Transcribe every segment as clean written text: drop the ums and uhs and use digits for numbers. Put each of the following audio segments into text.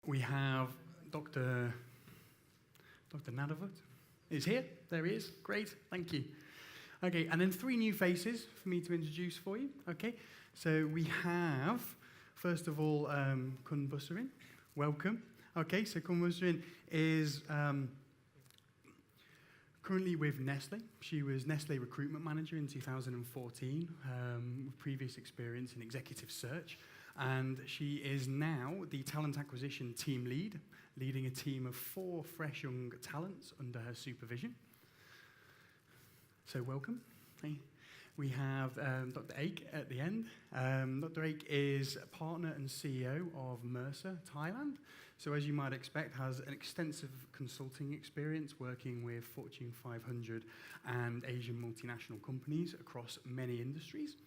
We have Dr. Nadavut is here. There he is. Great. Thank you. Okay, and then 3 new faces for me to introduce for you. Okay, so we have, first of all, Kun Busserin. Welcome. Okay, so Kun Busserin is currently with Nestle. She was Nestle recruitment manager in 2014, with previous experience in executive search. And she is now the talent acquisition team lead, leading a team of 4 fresh young talents under her supervision. So welcome. Hey. We have Dr. Ake at the end. Dr. Ake is partner and CEO of Mercer, Thailand. So as you might expect, has an extensive consulting experience working with Fortune 500 and Asian multinational companies across many industries.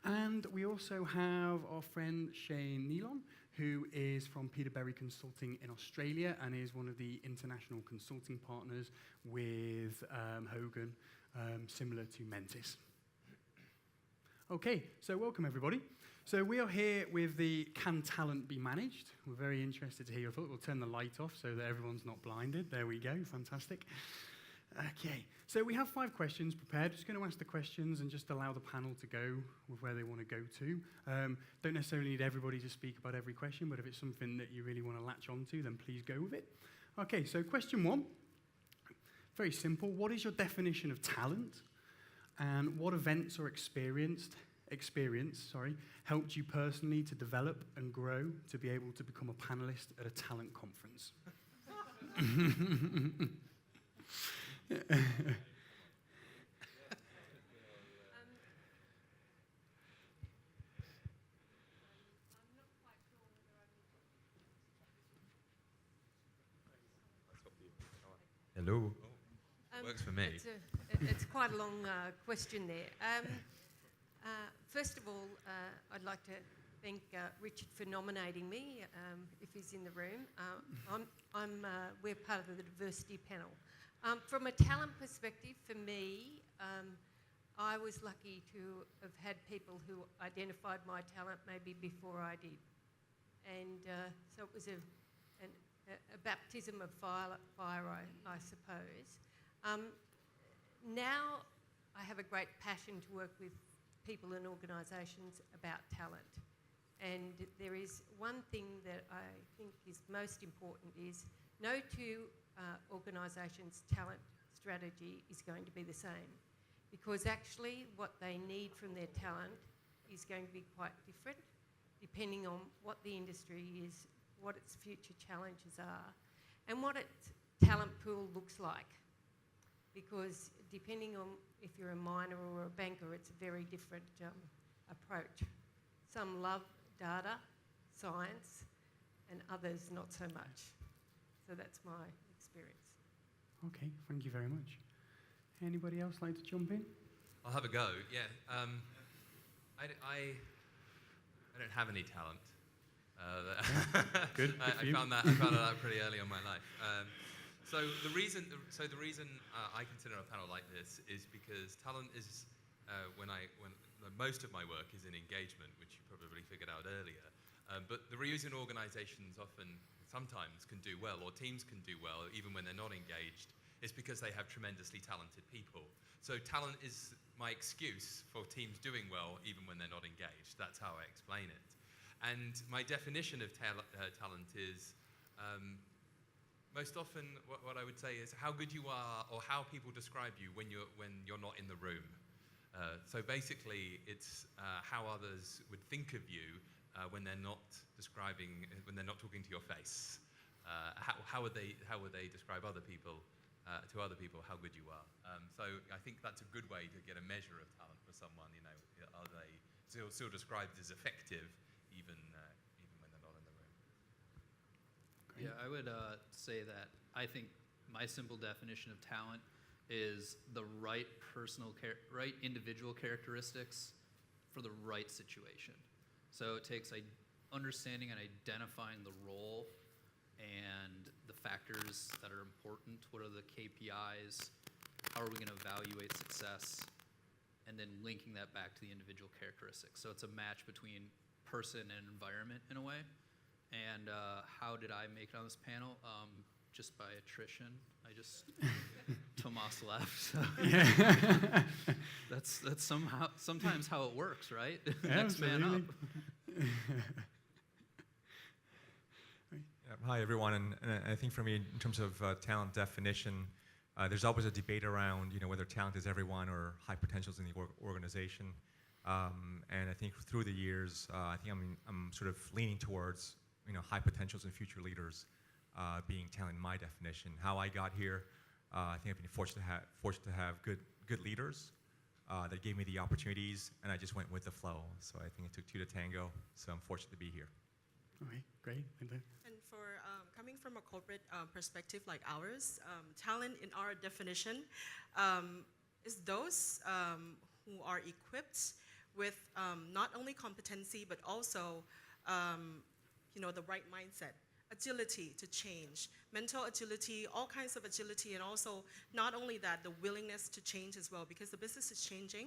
And we also have our friend Shane Nealon, who is from Peterberry Consulting in Australia and is one of the international consulting partners with Hogan, similar to Mentis. Okay, so welcome everybody. So we are here with the Can Talent Be Managed? We're very interested to hear your thoughts. We'll turn the light off so that everyone's not blinded. There we go, fantastic. Okay, so we have 5 questions prepared. Just going to ask the questions and just allow the panel to go with where they want to go to. Don't necessarily need everybody to speak about every question, but if it's something that you really want to latch onto, then please go with it. Okay, so question 1, very simple. What is your definition of talent? And what events or experience helped you personally to develop and grow to be able to become a panelist at a talent conference? Hello. Works for me. It's quite a long question there. First of all, I'd like to thank Richard for nominating me, if he's in the room. We're part of the diversity panel. From a talent perspective, for me, I was lucky to have had people who identified my talent maybe before I did. And so it was a baptism of fire, I suppose. Now I have a great passion to work with people and organisations about talent. And there is one thing that I think is most important is no 2 organisations' talent strategy is going to be the same, because actually what they need from their talent is going to be quite different depending on what the industry is, what its future challenges are, and what its talent pool looks like. Because depending on if you're a miner or a banker, it's a very different approach. Some love data, science, and others not so much. So that's my experience. Okay, thank you very much. Anybody else like to jump in? I'll have a go. Yeah. I don't have any talent. Good. I found that out pretty early in my life. So the reason I consider a panel like this is because talent is when most of my work is in engagement, which you probably figured out earlier. But the reason organisations sometimes can do well, or teams can do well, even when they're not engaged, is because they have tremendously talented people. So talent is my excuse for teams doing well, even when they're not engaged. That's how I explain it. And my definition of talent is, most often what I would say is how good you are, or how people describe you when you're not in the room. So basically, it's how others would think of you when they're not talking to your face. How would they describe other people to other people how good you are? So I think that's a good way to get a measure of talent for someone. You know, are they still described as effective even when they're not in the room? Great. Yeah, I would say that I think my simple definition of talent is the right right individual characteristics for the right situation. So it takes understanding and identifying the role and the factors that are important. What are the KPIs? How are we going to evaluate success? And then linking that back to the individual characteristics. So it's a match between person and environment in a way. And how did I make it on this panel? Just by attrition. Tomas left. So. Yeah. That's sometimes how it works, right? Yeah, Next man up. Hi, everyone. And I think for me, in terms of talent definition, there's always a debate around, whether talent is everyone or high potentials in the organization. And I think through the years, I think I'm sort of leaning towards, high potentials and future leaders being talent in my definition. How I got here, I think I've been fortunate to have good leaders that gave me the opportunities, and I just went with the flow. So I think it took two to tango. So I'm fortunate to be here. Okay, great. And for coming from a corporate perspective like ours, talent in our definition is those who are equipped with not only competency but also the right mindset, agility to change, mental agility, all kinds of agility, and also not only that, the willingness to change as well, because the business is changing.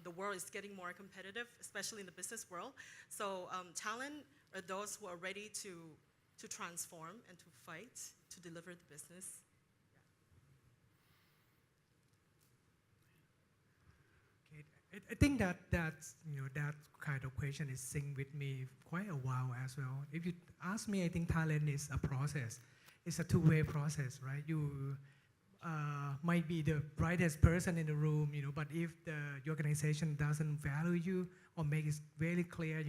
The world is getting more competitive, especially in the business world. So talent are those who are ready to transform and to fight to deliver the business. Okay, I think that that kind of question is synced with me quite a while as well. If you ask me, I think talent is a process. It's a two-way process, right? You might be the brightest person in the room, but if the organization doesn't value you or make it very clear,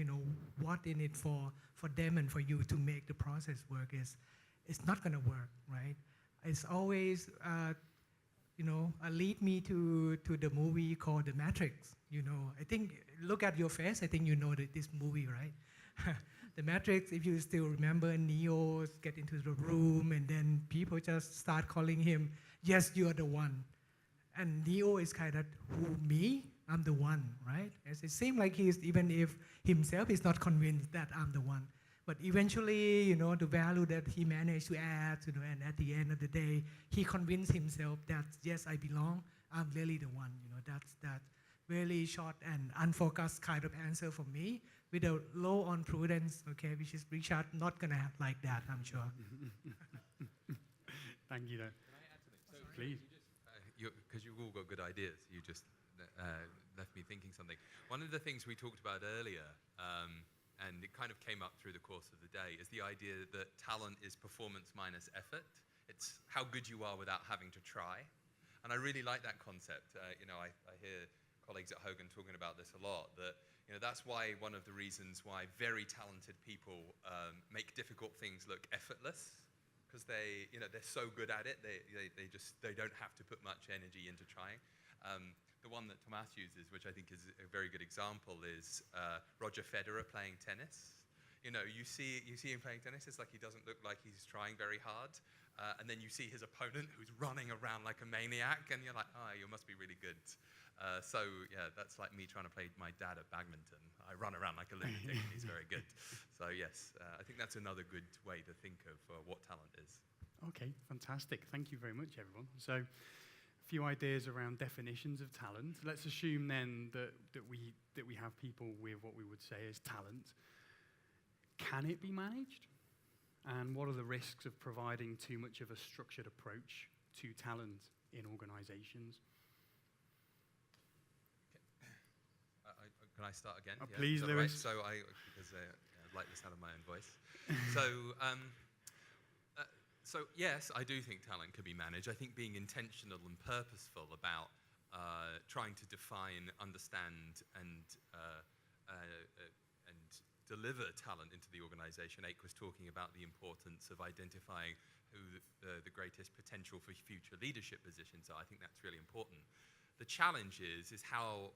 what in it for them and for you to make the process work it's not going to work, right? It's always, lead me to the movie called The Matrix. I think, look at your face, I think you know this movie, right? The Matrix, if you still remember, Neo get into the room and then people just start calling him, yes, you're the one. And Neo is kind of, who, me? I'm the one, right? As it seems like even if himself is not convinced that I'm the one. But eventually, the value that he managed to add, and at the end of the day, he convinced himself that, yes, I belong, I'm really the one. That's that really short and unfocused kind of answer for me, with a low on prudence, okay, which is Richard not going to have like that, I'm sure. Thank you, though. Can I add something? So please. Because you've all got good ideas, you just left me thinking something. One of the things we talked about earlier, and it kind of came up through the course of the day, is the idea that talent is performance minus effort. It's how good you are without having to try. And I really like that concept. I hear colleagues at Hogan talking about this a lot, that that's why one of the reasons why very talented people make difficult things look effortless, because they're so good at it, they don't have to put much energy into trying. The one that Tomas uses, which I think is a very good example, is Roger Federer playing tennis. You see him playing tennis, it's like he doesn't look like he's trying very hard. And then you see his opponent who's running around like a maniac, and you're like, oh, you must be really good. So yeah, that's like me trying to play my dad at badminton. I run around like a lunatic, and he's very good. So yes, I think that's another good way to think of what talent is. Okay, fantastic. Thank you very much, everyone. So, a few ideas around definitions of talent. Let's assume then that we have people with what we would say is talent. Can it be managed? And what are the risks of providing too much of a structured approach to talent in organizations? Can I start again? Yeah, please, Lewis. Right? Because I like the sound of my own voice. So yes, I do think talent can be managed. I think being intentional and purposeful about trying to define, understand, and deliver talent into the organization. Ake was talking about the importance of identifying who the greatest potential for future leadership positions are. I think that's really important. The challenge is how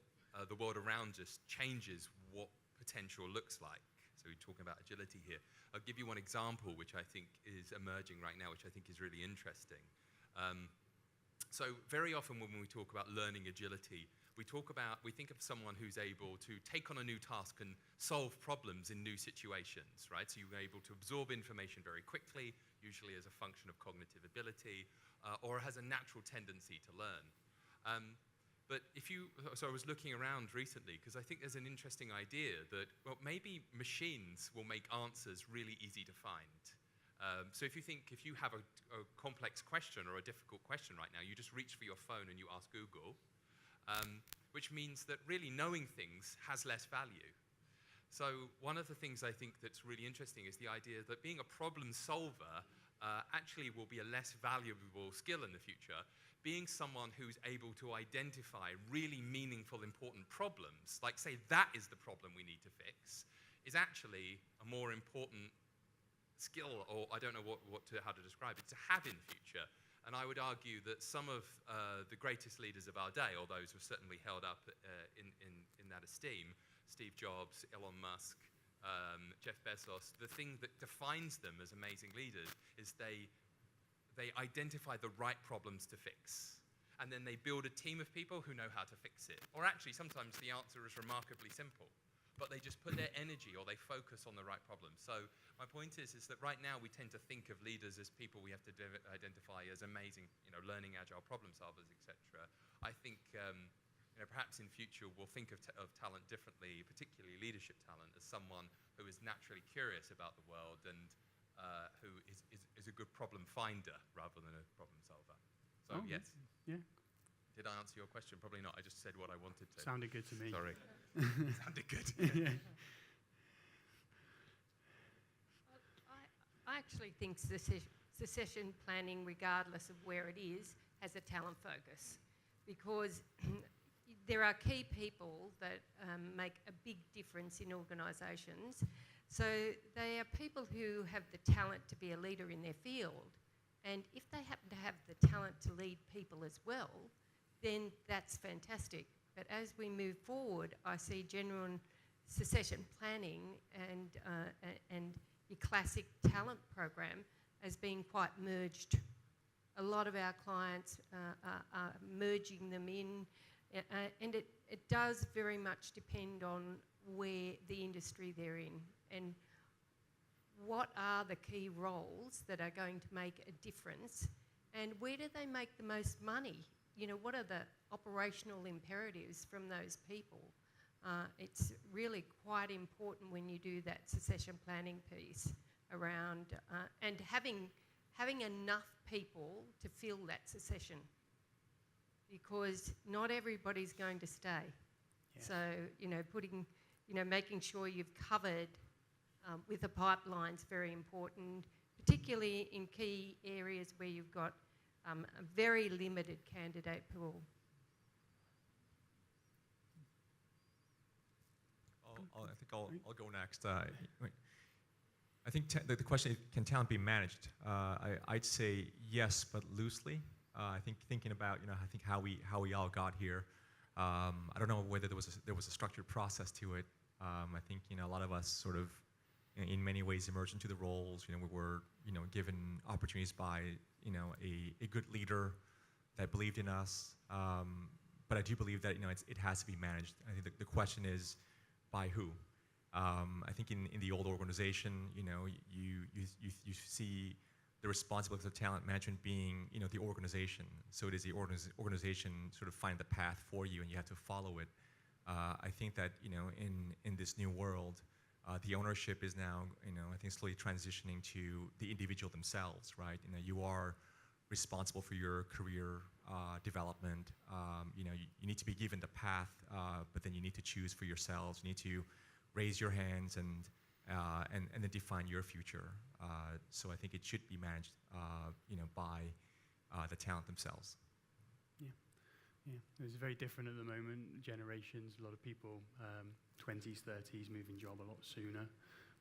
the world around us changes what potential looks like. So we're talking about agility here. I'll give you one example which I think is emerging right now, which I think is really interesting. So very often when we talk about learning agility, we think of someone who's able to take on a new task and solve problems in new situations, right? So you're able to absorb information very quickly, usually as a function of cognitive ability, or has a natural tendency to learn. But so I was looking around recently because I think there's an interesting idea that, well, maybe machines will make answers really easy to find. So if you have a complex question or a difficult question right now, you just reach for your phone and you ask Google, which means that really knowing things has less value. So one of the things I think that's really interesting is the idea that being a problem solver actually will be a less valuable skill in the future. Being someone who's able to identify really meaningful, important problems, like say that is the problem we need to fix, is actually a more important skill, or I don't know how to describe it, to have in the future. And I would argue that some of the greatest leaders of our day, or those who are certainly held up in that esteem, Steve Jobs, Elon Musk, Jeff Bezos, the thing that defines them as amazing leaders is they identify the right problems to fix. And then they build a team of people who know how to fix it. Or actually, sometimes the answer is remarkably simple, but they just put their energy or they focus on the right problem. So my point is that right now we tend to think of leaders as people we have to identify as amazing, learning agile problem solvers, etc. I think perhaps in future we'll think of talent differently, particularly leadership talent, as someone who is naturally curious about the world and who is a good problem finder rather than a problem solver. So yes. Yeah. Did I answer your question? Probably not. I just said what I wanted to. Sounded good to me. Sorry. Sounded good. Yeah. I actually think succession planning, regardless of where it is, has a talent focus, because there are key people that make a big difference in organisations. So they are people who have the talent to be a leader in their field, and if they happen to have the talent to lead people as well, then that's fantastic. But as we move forward, I see genuine succession planning and your classic talent program as being quite merged. A lot of our clients are merging them in, and it does very much depend on where the industry they're in and what are the key roles that are going to make a difference, and where do they make the most money? What are the operational imperatives from those people? It's really quite important when you do that succession planning piece around and having enough people to fill that succession, because not everybody's going to stay. Yeah. So, making sure you've covered with a pipeline is very important, particularly in key areas where you've got a very limited candidate pool. I think I'll go next. I think the question is, can talent be managed? I'd say yes, but loosely. I think thinking about I think how we all got here. I don't know whether there was a structured process to it. I think a lot of us sort of in many ways emerged into the roles. We were given opportunities by a good leader that believed in us. But I do believe that it has to be managed. I think the question is, by who? I think in the old organization, you see the responsibility of talent management being the organization. So it is the organization sort of find the path for you, and you have to follow it. I think that in this new world, the ownership is now I think slowly transitioning to the individual themselves, right? You are responsible for your career development. You need to be given the path, but then you need to choose for yourselves. You need to raise your hands and then define your future. So I think it should be managed, by the talent themselves. Yeah, it's very different at the moment. Generations, a lot of people, 20s, 30s, moving job a lot sooner.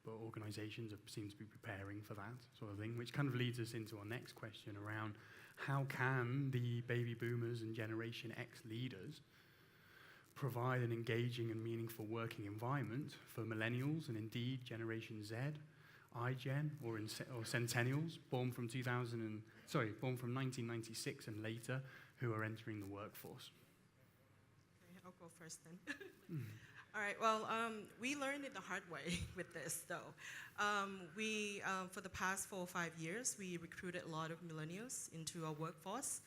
But organisations seem to be preparing for that sort of thing, which kind of leads us into our next question around how can the baby boomers and Generation X leaders provide an engaging and meaningful working environment for millennials and indeed Generation Z, iGen, or centennials born from 1996 and later, who are entering the workforce. Okay, I'll go first then. All right, well, we learned it the hard way with this, though. For the past 4 or 5 years, we recruited a lot of millennials into our workforce.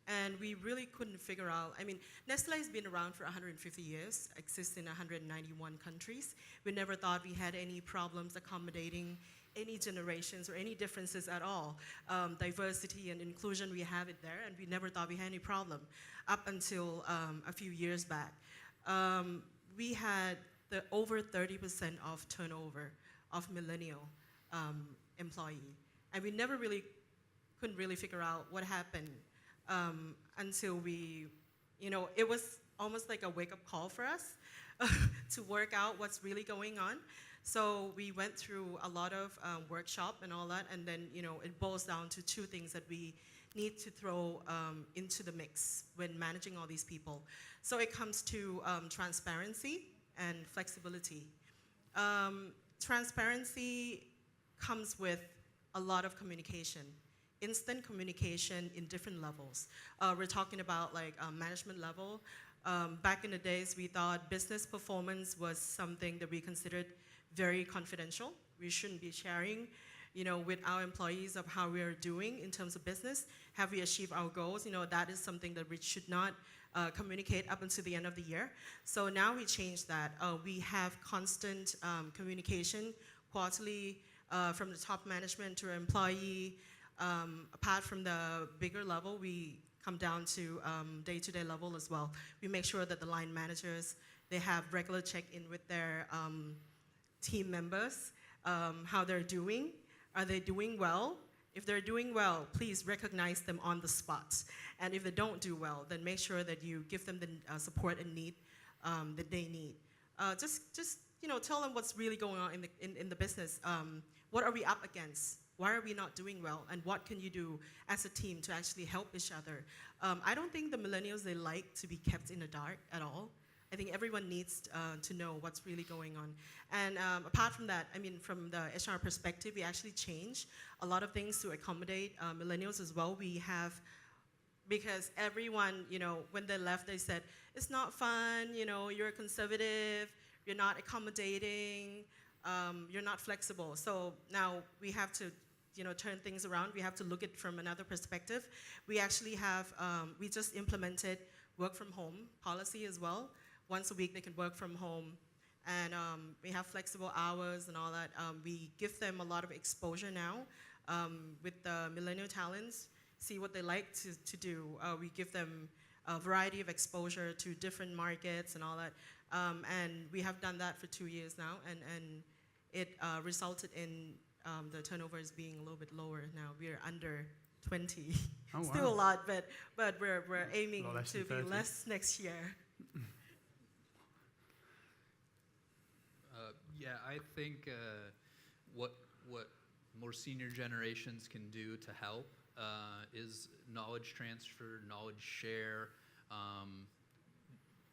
And we really couldn't figure out, I mean, Nestle has been around for 150 years, exists in 191 countries. We never thought we had any problems accommodating any generations or any differences at all. Diversity and inclusion, we have it there, and we never thought we had any problem up until a few years back. We had over 30% of turnover of millennial employee, and we never really couldn't really figure out what happened until we, it was almost like a wake-up call for us to work out what's really going on. So we went through a lot of workshop and all that, and then it boils down to two things that we need to throw into the mix when managing all these people. So it comes to transparency and flexibility. Transparency comes with a lot of communication, instant communication in different levels. We're talking about like management level. Back in the days, we thought business performance was something that we considered very confidential. We shouldn't be sharing, with our employees of how we are doing in terms of business. Have we achieved our goals? That is something that we should not communicate up until the end of the year. So now we changed that. We have constant communication quarterly from the top management to our employee. Apart from the bigger level, we come down to day-to-day level as well. We make sure that the line managers, they have regular check-in with their team members, how they're doing. Are they doing well? If they're doing well, please recognize them on the spot. And if they don't do well, then make sure that you give them the support and need that they need. Just tell them what's really going on in the business. What are we up against? Why are we not doing well? And what can you do as a team to actually help each other? I don't think the millennials, they like to be kept in the dark at all. I think everyone needs to know what's really going on. And apart from that, I mean, from the HR perspective, we actually changed a lot of things to accommodate millennials as well. We have, because everyone, when they left, they said, it's not fun, you're conservative, you're not accommodating, you're not flexible. So now we have to, turn things around. We have to look at it from another perspective. We actually have, we just implemented work from home policy as well. Once a week they can work from home, and we have flexible hours and all that. We give them a lot of exposure now with the millennial talents, see what they like to do. We give them a variety of exposure to different markets and all that. And we have done that for 2 years now, and it resulted in the turnovers being a little bit lower now. We're under 20. Oh, wow. Still a lot, but we're aiming to be 30. less next year. Yeah, I think what more senior generations can do to help is knowledge transfer, knowledge share.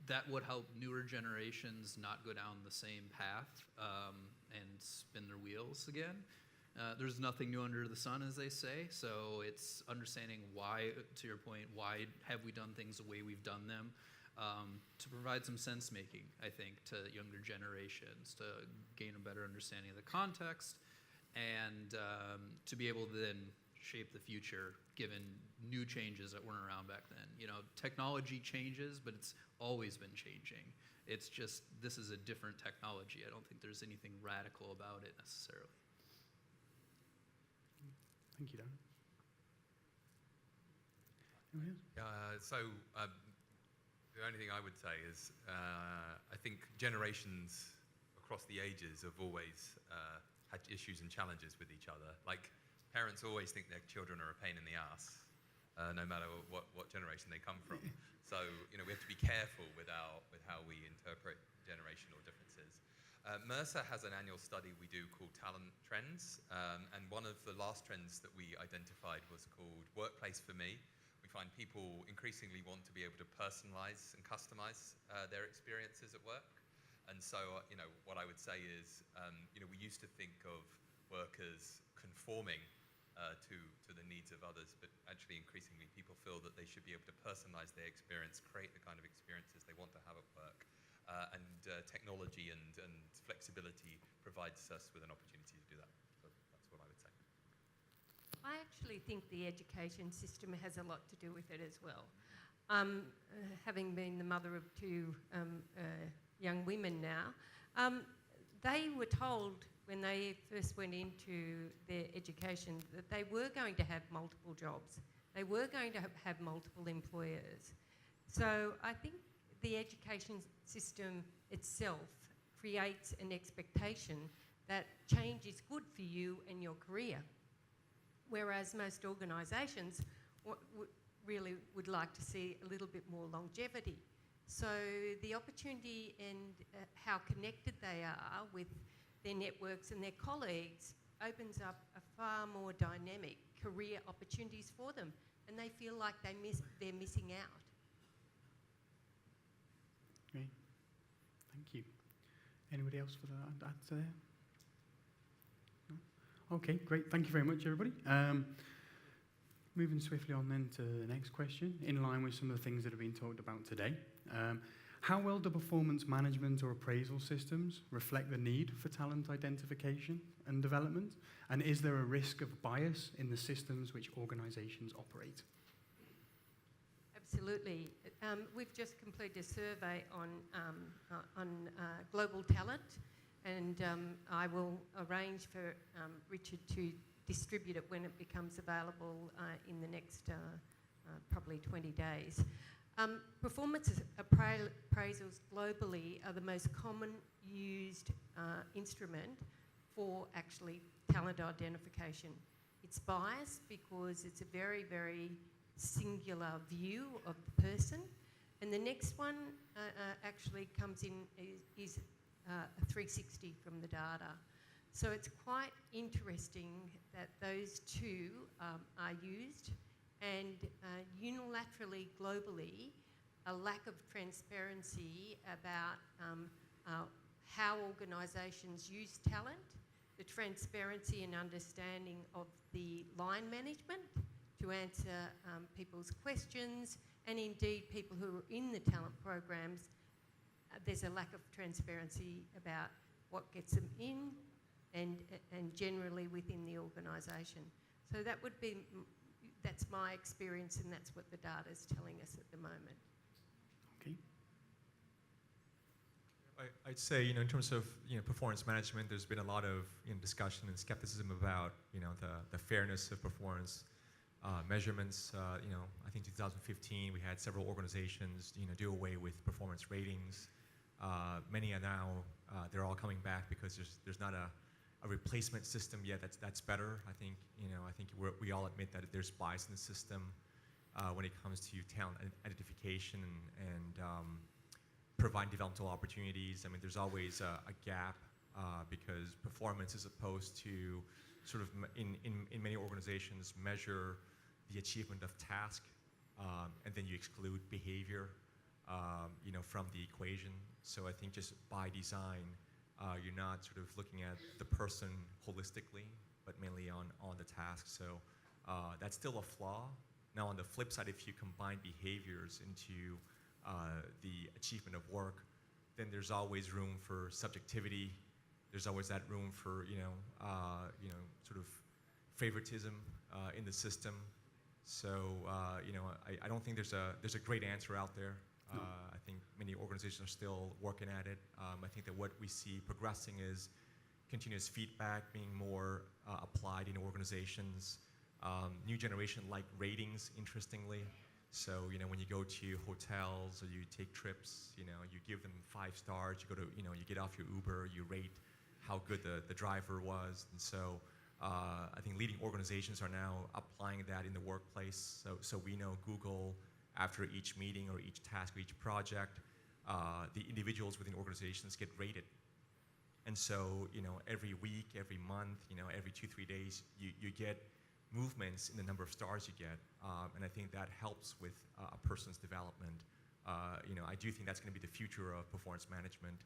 That would help newer generations not go down the same path and spin their wheels again. There's nothing new under the sun, as they say, so it's understanding why, to your point, why have we done things the way we've done them, to provide some sense-making, I think, to younger generations, to gain a better understanding of the context, and to be able to then shape the future given new changes that weren't around back then. Technology changes, but it's always been changing. It's just, this is a different technology. I don't think there's anything radical about it necessarily. Thank you, Dan. The only thing I would say is I think generations across the ages have always had issues and challenges with each other. Like, parents always think their children are a pain in the ass, no matter what generation they come from. So, we have to be careful with how we interpret generational differences. Mercer has an annual study we do called Talent Trends, and one of the last trends that we identified was called Workplace for Me. We find people increasingly want to be able to personalize and customize their experiences at work. And so, what I would say is, we used to think of workers conforming to the needs of others, but actually increasingly people feel that they should be able to personalize their experience, create the kind of experiences they want to have at work. And technology and flexibility provides us with an opportunity to do that. So that's what I would say. I actually think the education system has a lot to do with it as well. Having been the mother of two young women now, they were told when they first went into their education that they were going to have multiple jobs. They were going to have multiple employers. So I think the education system itself creates an expectation that change is good for you and your career, whereas most organisations really would like to see a little bit more longevity. So the opportunity and how connected they are with their networks and their colleagues opens up a far more dynamic career opportunities for them, and they feel like they're missing out. Okay, thank you. Anybody else for that answer there? No? Okay, great. Thank you very much, everybody. Moving swiftly on then to the next question, in line with some of the things that have been talked about today. How well do performance management or appraisal systems reflect the need for talent identification and development? And is there a risk of bias in the systems which organisations operate? Absolutely. We've just completed a survey on global talent, and I will arrange for Richard to distribute it when it becomes available in the next probably 20 days. Performance appraisals globally are the most common used instrument for actually talent identification. It's biased because it's a very, very singular view of the person, and the next one actually comes in is a 360 from the data. So it's quite interesting that those two are used, and unilaterally globally a lack of transparency about how organisations use talent, the transparency and understanding of the line management to answer people's questions, and indeed people who are in the talent programs, there's a lack of transparency about what gets them in and generally within the organisation. So that's my experience, and that's what the data is telling us at the moment. Okay. I'd say, in terms of performance management, there's been a lot of discussion and skepticism about the fairness of performance measurements. I think 2015 we had several organizations do away with performance ratings. Many are now they're all coming back because there's not a replacement system yet that's better. I think we all admit that there's bias in the system when it comes to talent identification and providing developmental opportunities. I mean, there's always a gap because performance is supposed to sort of in many organizations measure the achievement of task, and then you exclude behavior from the equation. So I think just by design, you're not sort of looking at the person holistically, but mainly on the task. So that's still a flaw. Now on the flip side, if you combine behaviors into the achievement of work, then there's always room for subjectivity. There's always that room for sort of favoritism in the system. So I don't think there's a great answer out there. I think many organizations are still working at it. I think that what we see progressing is continuous feedback being more applied in organizations. New generation like ratings, interestingly. So when you go to hotels or you take trips, you give them 5 stars. You go to you get off your Uber, you rate how good the driver was, and so I think leading organizations are now applying that in the workplace. So we know Google, after each meeting or each task or each project, the individuals within organizations get rated. And so, every week, every month, every 2-3 days, you get movements in the number of stars you get. And I think that helps with a person's development. I do think that's going to be the future of performance management.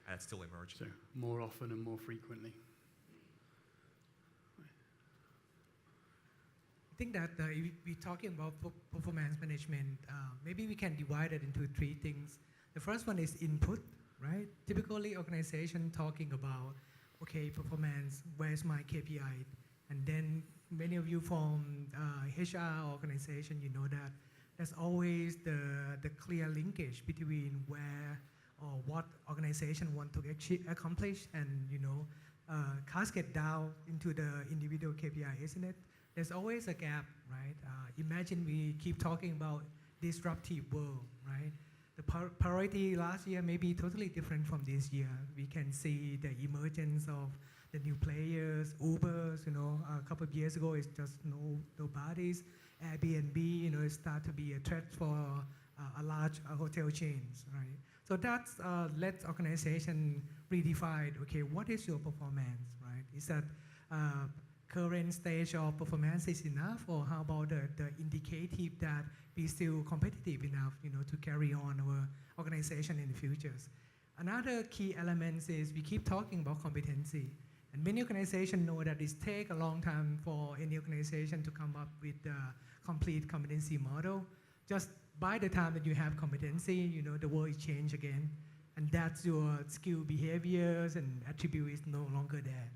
That's still emerging. So more often and more frequently. I think that if we're talking about performance management, maybe we can divide it into 3 things. The first one is input, right? Typically, organization talking about, okay, performance, where's my KPI? And then many of you from HR organization, you know that there's always the clear linkage between where or what organization want to accomplish and, cascade down into the individual KPI, isn't it? There's always a gap, right? Imagine we keep talking about disruptive world, right? The priority last year may be totally different from this year. We can see the emergence of the new players, Ubers, a couple of years ago it's just nobody's. Airbnb, it start to be a threat for a large hotel chains, right? So that's let organization redefine, okay, what is your performance, right? Is that current stage of performance is enough, or how about the indicative that we still competitive enough, to carry on our organization in the futures? Another key element is we keep talking about competency. And many organizations know that it takes a long time for any organization to come up with a complete competency model. Just by the time that you have competency, the world is changed again. And that's your skill behaviors and attribute is no longer there,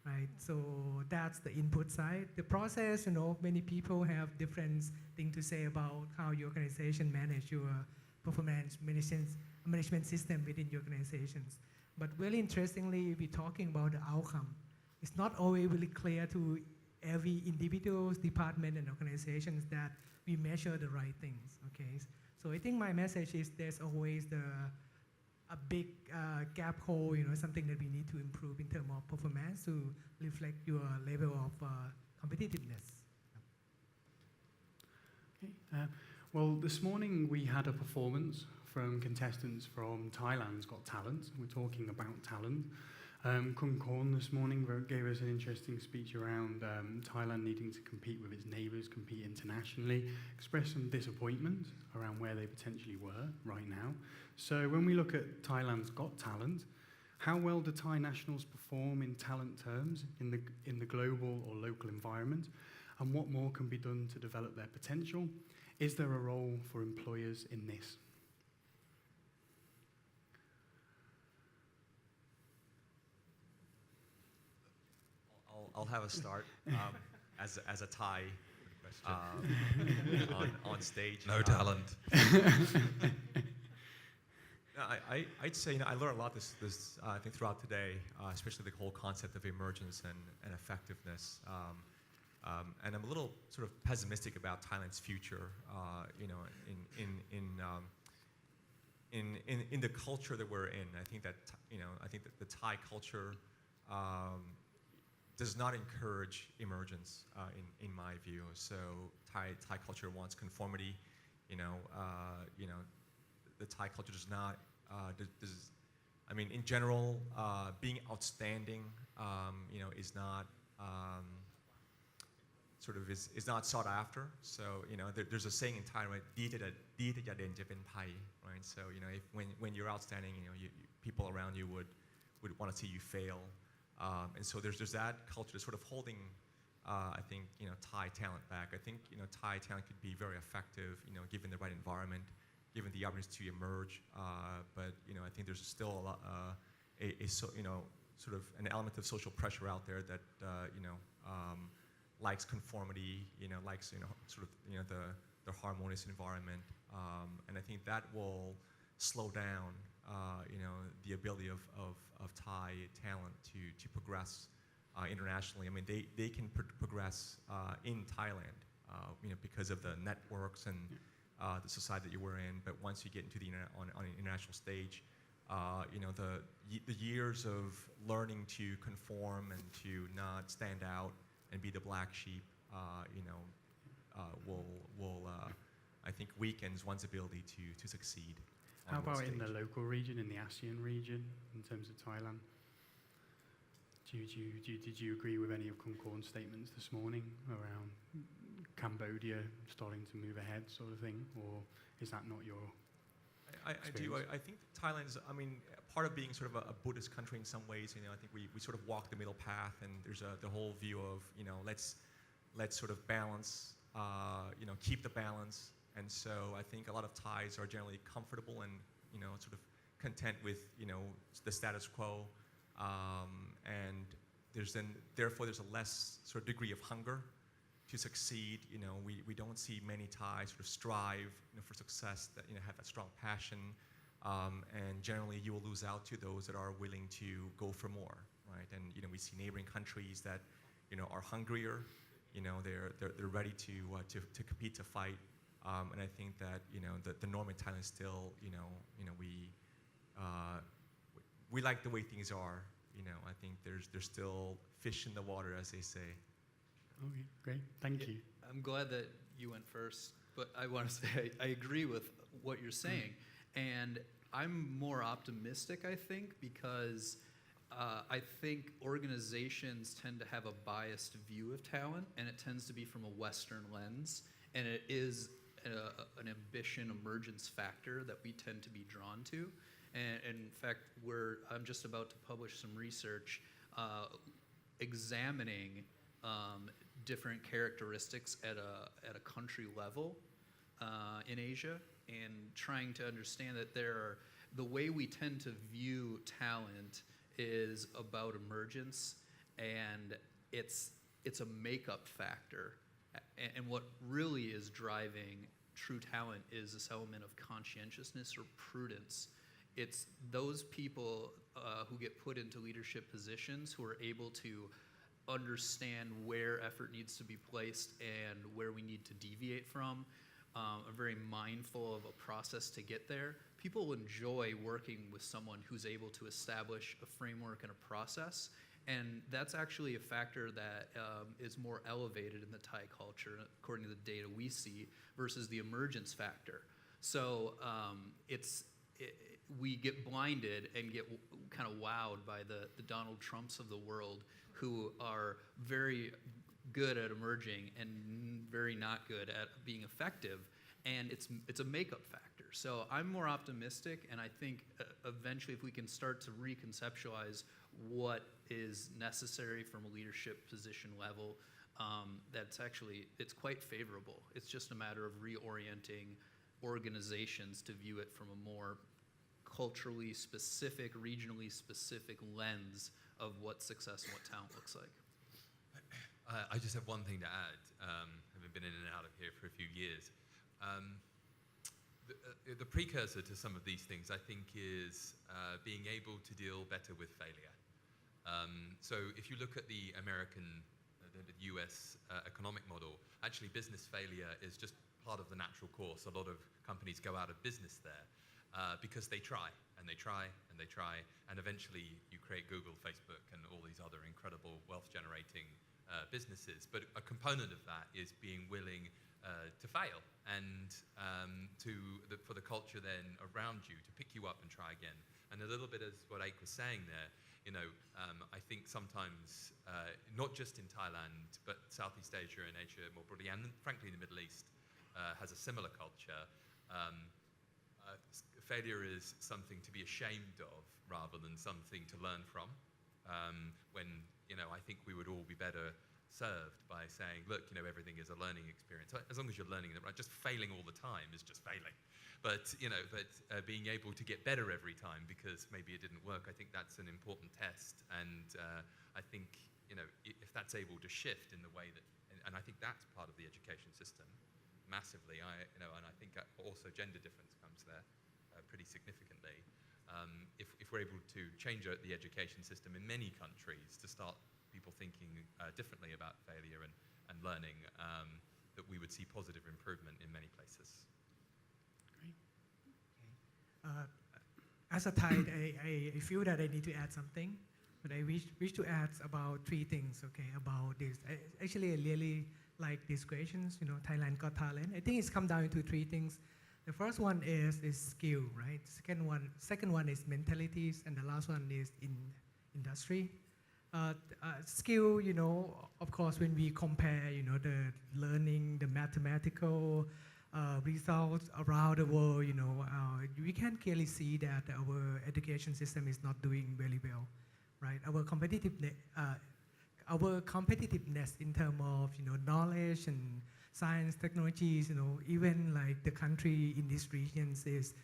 right? So that's the input side. The process, many people have different things to say about how your organization manage your performance management system within your organizations. But really interestingly, we're talking about the outcome. It's not always really clear to every individual, department, and organizations that we measure the right things, okay? So I think my message is there's always a big gap hole, something that we need to improve in terms of performance to reflect your level of competitiveness. Okay. Well, this morning we had a performance from contestants from Thailand's Got Talent. We're talking about talent. Kun Korn this morning gave us an interesting speech around Thailand needing to compete with its neighbours, compete internationally, expressed some disappointment around where they potentially were right now. So when we look at Thailand's Got Talent, how well do Thai nationals perform in talent terms in the global or local environment? And what more can be done to develop their potential? Is there a role for employers in this? I'll have a start as a Thai on stage. No talent. I'd say I learned a lot this I think throughout today, especially the whole concept of emergence and effectiveness. And I'm a little sort of pessimistic about Thailand's future. In the culture that we're in, I think that the Thai culture does not encourage emergence in my view. So Thai culture wants conformity. The Thai culture does not. In general, being outstanding, is not is not sought after. So there's a saying in Thai, right? Right. So when you're outstanding, people around you would want to see you fail. And so there's that culture that's sort of holding, I think, Thai talent back. I think, Thai talent could be very effective, given the right environment, given the opportunity to emerge. But, I think there's still a lot, sort of an element of social pressure out there that, likes conformity, likes, the harmonious environment. And I think that will slow down, the ability of Thai talent to progress internationally. They can progress in Thailand, because of the networks and the society that you were in. But once you get into on an international stage, the years of learning to conform and to not stand out and be the black sheep, will I think weakens one's ability to succeed. How about in the local region, in the ASEAN region, in terms of Thailand? Did you agree with any of Kun Korn's statements this morning around Cambodia starting to move ahead, sort of thing, or is that not your? I do. I think Thailand's. Part of being sort of a Buddhist country in some ways. I think we sort of walk the middle path, and there's the whole view of let's sort of balance, keep the balance. And so I think a lot of Thais are generally comfortable and sort of content with the status quo, and therefore there's a less sort of degree of hunger to succeed. We don't see many Thais sort of strive for success, that have that strong passion, and generally you will lose out to those that are willing to go for more, right? And we see neighboring countries that are hungrier, they're ready to compete, to fight, and I think that the norm in Thailand is still we like the way things are. I think there's still fish in the water, as they say. Okay, great. Thank you. I'm glad that you went first, but I want to say I agree with what you're saying. And I'm more optimistic, I think, because I think organizations tend to have a biased view of talent, and it tends to be from a Western lens, and it is an ambition emergence factor that we tend to be drawn to. And in fact, I'm just about to publish some research examining different characteristics at a country level in Asia, and trying to understand that the way we tend to view talent is about emergence, and it's a makeup factor. And what really is driving true talent is this element of conscientiousness or prudence. It's those people who get put into leadership positions who are able to understand where effort needs to be placed and where we need to deviate from, are very mindful of a process to get there. People enjoy working with someone who's able to establish a framework and a process, and that's actually a factor that is more elevated in the Thai culture, according to the data we see, versus the emergence factor. So we get blinded and get kind of wowed by the Donald Trumps of the world, who are very good at emerging and very not good at being effective, and it's a makeup factor. So I'm more optimistic, and I think eventually if we can start to reconceptualize what is necessary from a leadership position level, it's quite favorable. It's just a matter of reorienting organizations to view it from a more culturally specific, regionally specific lens of what success and what talent looks like. I just have one thing to add, having been in and out of here for a few years. The precursor to some of these things, I think, is being able to deal better with failure. So if you look at the American, the US economic model, actually business failure is just part of the natural course. A lot of companies go out of business there because they try, and they try, and they try, and eventually you create Google, Facebook, and all these other incredible wealth-generating businesses. But a component of that is being willing to fail, and for the culture then around you to pick you up and try again. And a little bit as what Ake was saying there, I think sometimes, not just in Thailand, but Southeast Asia and Asia more broadly, and frankly the Middle East, has a similar culture. Failure is something to be ashamed of rather than something to learn from. When I think we would all be better served by saying, look, everything is a learning experience. As long as you're learning them, right? Just failing all the time is just failing. But being able to get better every time because maybe it didn't work, I think that's an important test. And I think if that's able to shift in the way that, and I think that's part of the education system massively. And I think also gender difference comes there pretty significantly. If we're able to change the education system in many countries to start people thinking differently about failure and learning, that we would see positive improvement in many places. Great. As a Thai, I feel that I need to add something, but I wish to add about three things, okay, about this. Actually, I really like these questions, Thailand Got Talent. I think it's come down to three things. The first one is skill, right? Second one is mentalities, and the last one is in industry. Skill, of course, when we compare, the learning, the mathematical results around the world, we can clearly see that our education system is not doing very well, right? Our competitiveness in terms of, knowledge and science, technologies, even like the country in these regions is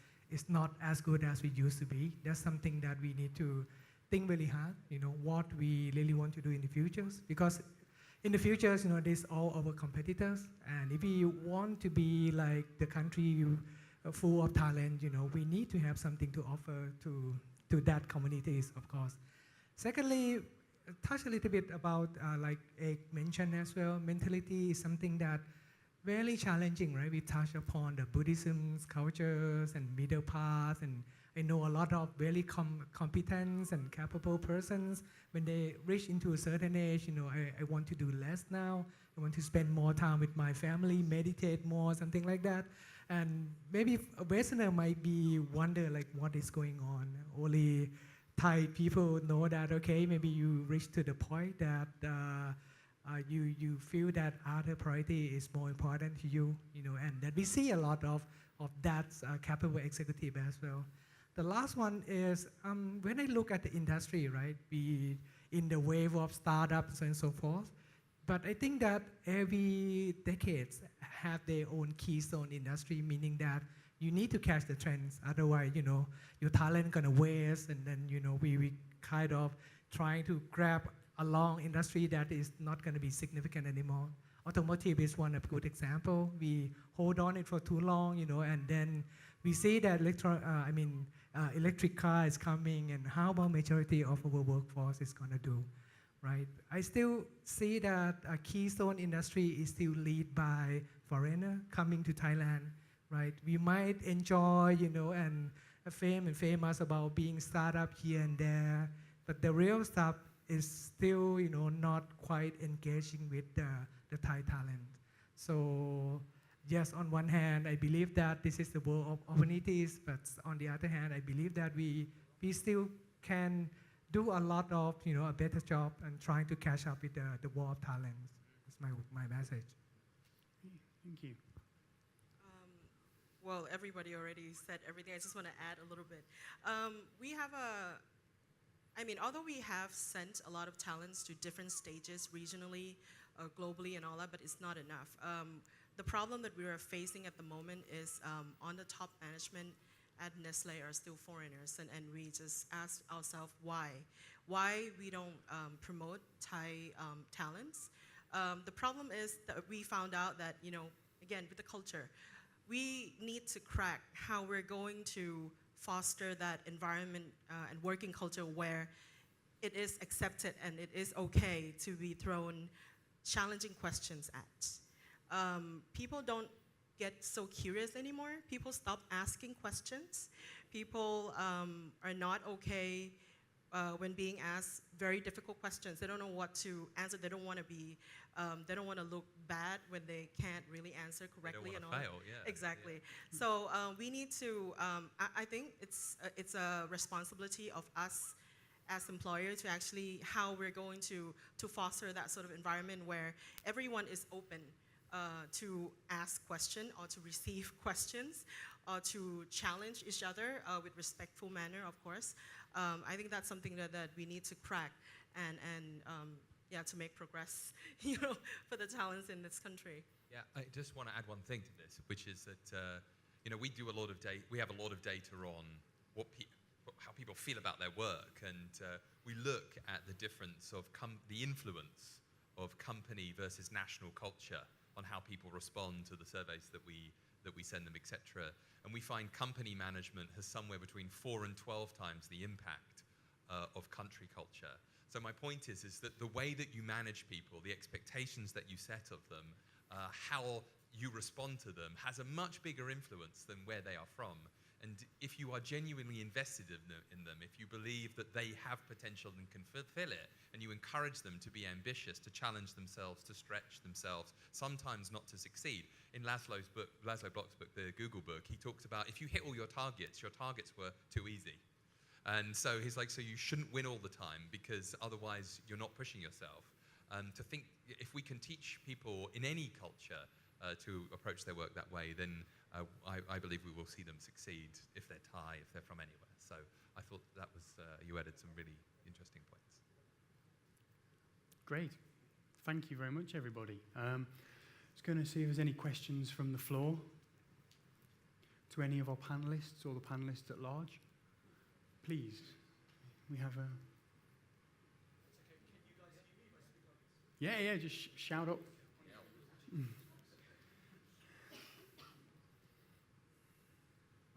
not as good as we used to be. That's something that we need to think really hard, what we really want to do in the futures. Because in the futures, these all our competitors. And if we want to be like the country full of talent, we need to have something to offer to that communities, of course. Secondly, touch a little bit about, like Egg mentioned as well, mentality is something that very challenging, right? We touch upon the Buddhism's cultures and middle path, and I know a lot of very competent and capable persons, when they reach into a certain age, I want to do less now, I want to spend more time with my family, meditate more, something like that. And maybe a Westerner might be wonder like what is going on. Only Thai people know that, okay, maybe you reach to the point that you feel that other priority is more important to you, and that we see a lot of that capable executive as well. The last one is when I look at the industry, right, we in the wave of startups and so forth, but I think that every decades have their own keystone industry, meaning that you need to catch the trends, otherwise, your talent gonna waste, and then, we kind of trying to grab a long industry that is not gonna be significant anymore. Automotive is one of good example. We hold on it for too long, and then we see that electric car is coming, and how about majority of our workforce is gonna do, right? I still see that a keystone industry is still led by foreigner coming to Thailand, right? We might enjoy, and fame and famous about being startup here and there, but the real stuff is still, not quite engaging with the Thai talent. So yes, on one hand, I believe that this is the world of opportunities, but on the other hand, I believe that we still can do a lot of, a better job and trying to catch up with the war of talents. That's my message. Thank you. Well, everybody already said everything. I just want to add a little bit. Although we have sent a lot of talents to different stages regionally, globally and all that, but it's not enough. The problem that we are facing at the moment is on the top management at Nestle are still foreigners, and we just ask ourselves why we don't promote Thai talents. The problem is that we found out that, again, with the culture, we need to crack how we're going to foster that environment and working culture where it is accepted and it is okay to be thrown challenging questions at. People don't get so curious anymore. People stop asking questions. People are not okay when being asked very difficult questions. They don't know what to answer. They don't want to be, they don't want to look bad when they can't really answer correctly. They don't want to fail, yeah. Exactly. Yeah. So we need to, I think it's a responsibility of us as employers to actually how we're going to foster that sort of environment where everyone is open to ask questions or to receive questions or to challenge each other with respectful manner, of course. I think that's something that we need to crack and to make progress, for the talents in this country. Yeah, I just want to add one thing to this, which is that we do a lot of data. We have a lot of data on how people feel about their work, and we look at the difference of the influence of company versus national culture on how people respond to the surveys that we send them, etc. And we find company management has somewhere between 4 and 12 times the impact of country culture. So my point is that the way that you manage people, the expectations that you set of them, how you respond to them has a much bigger influence than where they are from. And if you are genuinely invested in them, if you believe that they have potential and can fulfill it, and you encourage them to be ambitious, to challenge themselves, to stretch themselves, sometimes not to succeed. In Laszlo Bloch's book, the Google book, he talks about if you hit all your targets were too easy. And so he's like, so you shouldn't win all the time because otherwise you're not pushing yourself. To think, if we can teach people in any culture to approach their work that way, then I believe we will see them succeed if they're Thai, if they're from anywhere. So I thought that was, you added some really interesting points. Great. Thank you very much, everybody. Just going to see if there's any questions from the floor to any of our panelists or the panelists at large. Please, we have a Yeah, just shout up.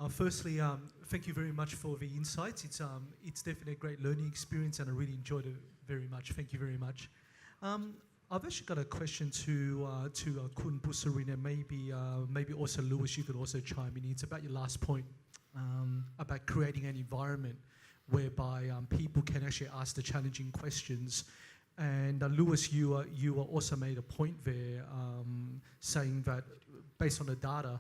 Firstly, thank you very much for the insights. It's definitely a great learning experience, and I really enjoyed it very much. Thank you very much. I've actually got a question to Kun Busarin, and maybe also Lewis, you could also chime in. It's about your last point about creating an environment whereby people can actually ask the challenging questions. And Lewis, you also made a point there saying that based on the data,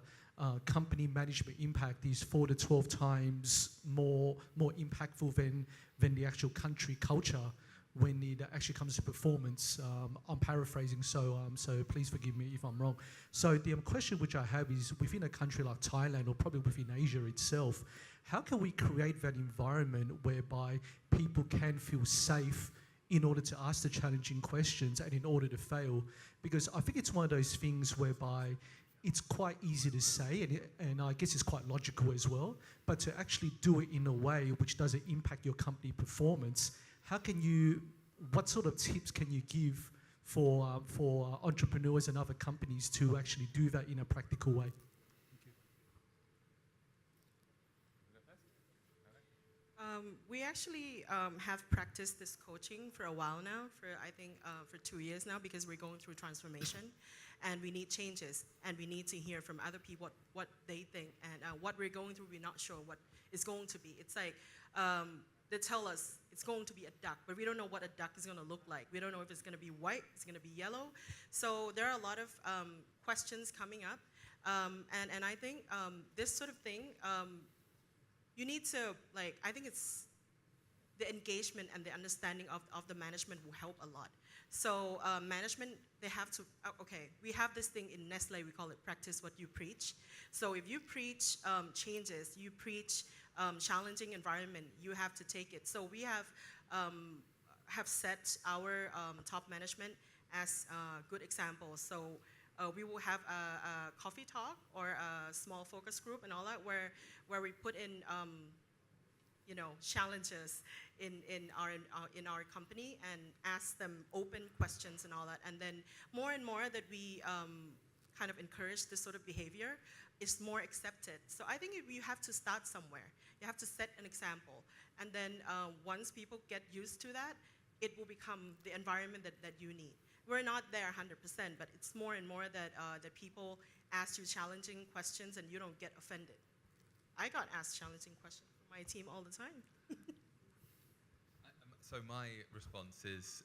company management impact is 4 to 12 times more impactful than the actual country culture when it actually comes to performance. I'm paraphrasing, so please forgive me if I'm wrong. So the question which I have is, within a country like Thailand, or probably within Asia itself, how can we create that environment whereby people can feel safe in order to ask the challenging questions and in order to fail? Because I think it's one of those things whereby it's quite easy to say, and I guess it's quite logical as well, but to actually do it in a way which doesn't impact your company performance, what sort of tips can you give for entrepreneurs and other companies to actually do that in a practical way? We actually have practiced this coaching for a while now, for 2 years now, because we're going through transformation and we need changes, and we need to hear from other people what they think, and what we're going through, we're not sure what it's going to be. It's like they tell us it's going to be a duck, but we don't know what a duck is going to look like. We don't know if it's going to be white, it's going to be yellow. So there are a lot of questions coming up, and I think this sort of thing, you need to, I think it's the engagement and the understanding of the management will help a lot. So management, they have to, we have this thing in Nestle, we call it practice what you preach. So if you preach changes, you preach challenging environment, you have to take it. So we have set our top management as good examples. So we will have a coffee talk or a small focus group and all that, where we put in challenges in our company and ask them open questions and all that. And then more and more that we kind of encourage this sort of behavior, is more accepted. So I think you have to start somewhere. You have to set an example. And then once people get used to that, it will become the environment that you need. We're not there 100%, but it's more and more that people ask you challenging questions and you don't get offended. I got asked challenging questions from my team all the time. So my response is,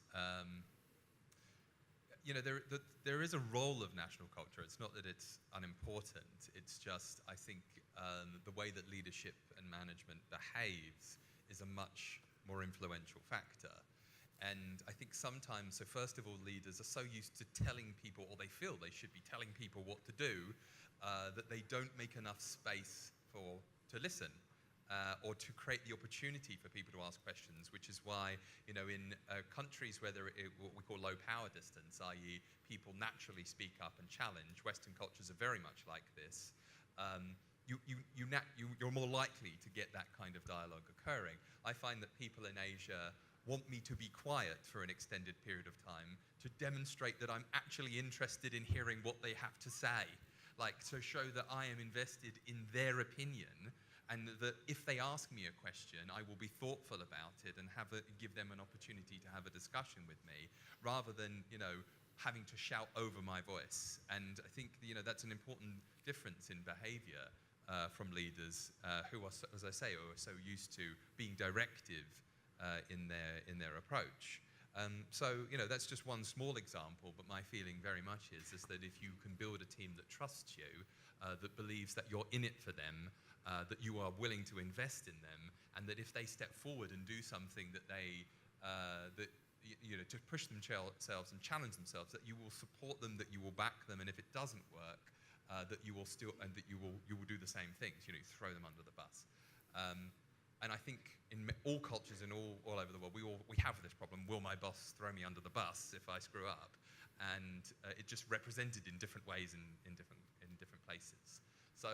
there is a role of national culture. It's not that it's unimportant. It's just, I think, the way that leadership and management behaves is a much more influential factor. And I think sometimes, so first of all, leaders are so used to telling people, or they feel they should be telling people what to do, that they don't make enough space to listen. Or to create the opportunity for people to ask questions, which is why, in countries where what we call low power distance, i.e. people naturally speak up and challenge, Western cultures are very much like this, you're more likely to get that kind of dialogue occurring. I find that people in Asia want me to be quiet for an extended period of time to demonstrate that I'm actually interested in hearing what they have to say, to show that I am invested in their opinion, and that if they ask me a question, I will be thoughtful about it and give them an opportunity to have a discussion with me, rather than having to shout over my voice. And I think that's an important difference in behaviour from leaders who are, as I say, are so used to being directive in their approach. So that's just one small example, but my feeling very much is that if you can build a team that trusts you, that believes that you're in it for them, that you are willing to invest in them, and that if they step forward and do something that to push themselves and challenge themselves, that you will support them, that you will back them, and if it doesn't work, that you will do the same things, throw them under the bus. And I think in all cultures and all over the world, we have this problem. Will my boss throw me under the bus if I screw up? And it's just represented in different ways in different places. So,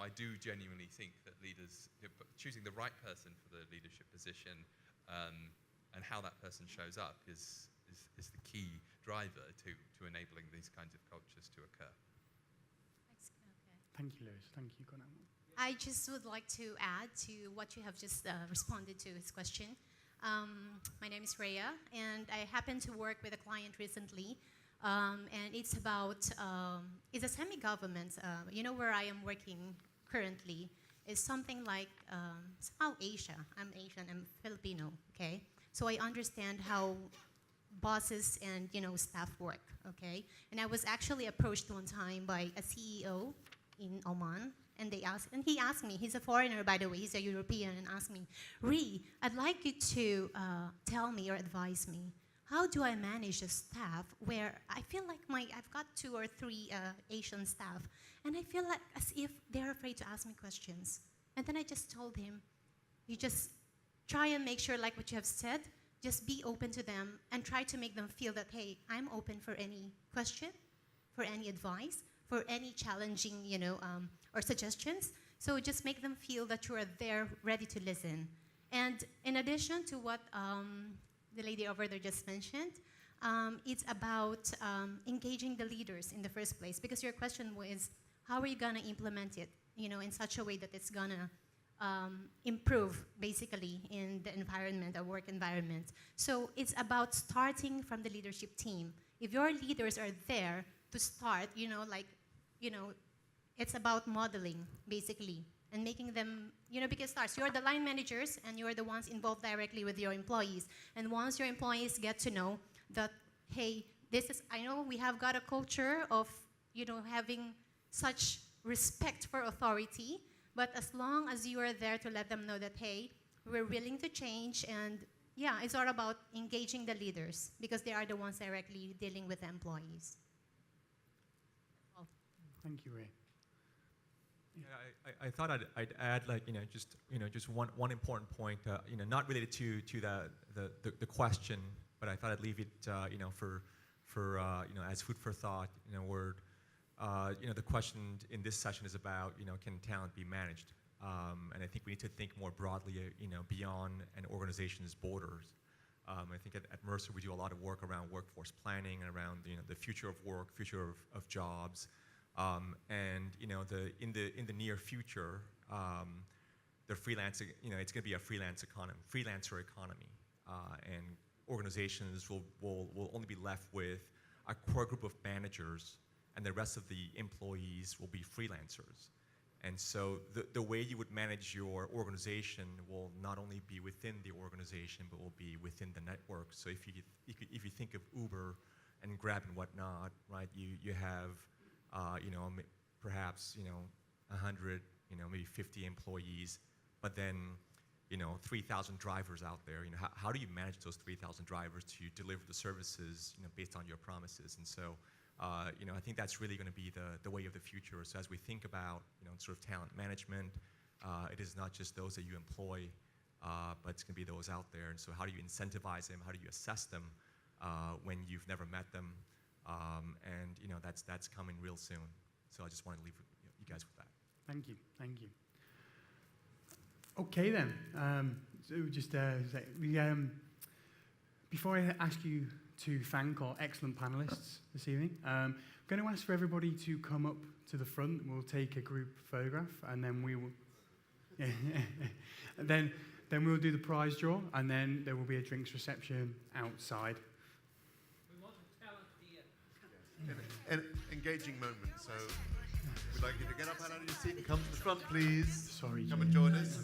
I do genuinely think that leaders, choosing the right person for the leadership position and how that person shows up is the key driver to enabling these kinds of cultures to occur. Thank you, Lewis. Thank you, Conan. I just would like to add to what you have just responded to his question. My name is Rhea, and I happened to work with a client recently, and it's about, it's a semi-government, where I am working currently is something like somehow Asia. I'm Asian, I'm Filipino, okay? So I understand how bosses and, staff work, okay? And I was actually approached one time by a CEO in Oman, and he asked me, he's a foreigner, by the way, he's a European, and asked me, Ree, I'd like you to tell me or advise me, how do I manage a staff where I feel like I've got 2 or 3 Asian staff, and I feel like as if they're afraid to ask me questions. And then I just told him, you just try and make sure, like what you have said, just be open to them and try to make them feel that, hey, I'm open for any question, for any advice, for any challenging, or suggestions. So just make them feel that you are there ready to listen. And in addition to what the lady over there just mentioned, it's about engaging the leaders in the first place, because your question was, how are you gonna implement it, in such a way that it's gonna improve, basically, in the environment, a work environment. So it's about starting from the leadership team. If your leaders are there to start, it's about modeling, basically, and making them, because starts, you're the line managers, and you're the ones involved directly with your employees. And once your employees get to know that, hey, I know we have got a culture of, having such respect for authority, but as long as you are there to let them know that, hey, we're willing to change, and yeah, it's all about engaging the leaders, because they are the ones directly dealing with the employees. Thank you, Ray. Yeah, I thought I'd add, just one important point, not related to the question, but I thought I'd leave it, for as food for thought. Where the question in this session is about, can talent be managed? And I think we need to think more broadly, beyond an organization's borders. I think at Mercer we do a lot of work around workforce planning and around the future of work, future of jobs. And in the near future, the freelancing, it's going to be a freelancer economy, and organizations will only be left with a core group of managers, and the rest of the employees will be freelancers. And so the way you would manage your organization will not only be within the organization, but will be within the network. So if you think of Uber and Grab and whatnot, right? You have perhaps 100, maybe 50 employees, but then 3,000 drivers out there. How do you manage those 3,000 drivers to deliver the services based on your promises? And so I think that's really going to be the way of the future. So as we think about sort of talent management, it is not just those that you employ, but it's going to be those out there. And so how do you incentivize them? How do you assess them when you've never met them? And that's coming real soon. So I just wanted to leave you guys with that. Thank you. Okay then. So just before I ask you to thank our excellent panelists this evening, I'm going to ask for everybody to come up to the front. We'll take a group photograph, and then we will. And then we'll do the prize draw, and then there will be a drinks reception outside. An engaging moment, so we'd like you to get up out of your seat and come to the front, please. Sorry. Come and join us.